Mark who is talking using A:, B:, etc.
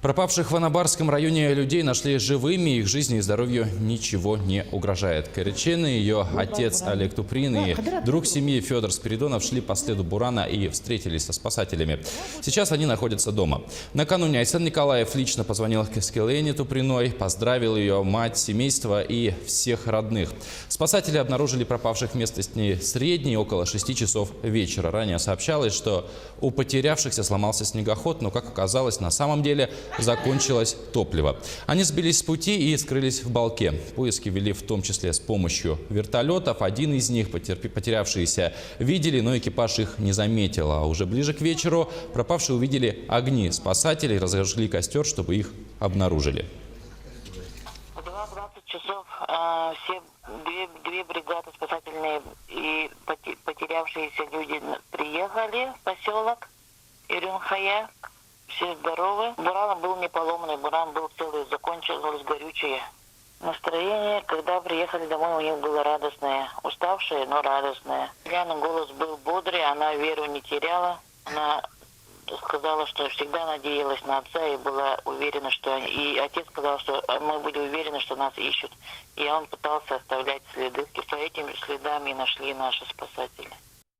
A: Пропавших в Анабарском районе людей нашли живыми, их жизни и здоровью ничего не угрожает. Киричены, ее отец Олег Туприн и друг семьи Федор Спиридонов шли по следу Бурана и встретились со спасателями. Сейчас они находятся дома. Накануне Айсен Николаев лично позвонил к Скелене Туприной, поздравил ее мать, семейство и всех родных. Спасатели обнаружили пропавших в местности Средней около 6 часов вечера. Ранее сообщалось, что у потерявшихся сломался снегоход, но, как оказалось, на самом деле закончилось топливо. Они сбились с пути и скрылись в Балке. Поиски вели в том числе с помощью вертолетов. Один из них потерявшиеся видели, но экипаж их не заметил. А уже ближе к вечеру пропавшие увидели огни спасателей, разожгли костер, чтобы их обнаружили.
B: В 20 часов все две бригады спасательные и потерявшиеся люди приехали в поселок Ирюнхая. Все здоровы. Буран был не поломанный, буран был целый, закончилось горючее. Настроение, когда приехали домой, у них было радостное. Уставшее, но радостное. Яна голос был бодрый, она веру не теряла. Она сказала, что всегда надеялась на отца и была уверена, что... И отец сказал, что мы были уверены, что нас ищут. И он пытался оставлять следы. И по этим следам и нашли наши спасатели.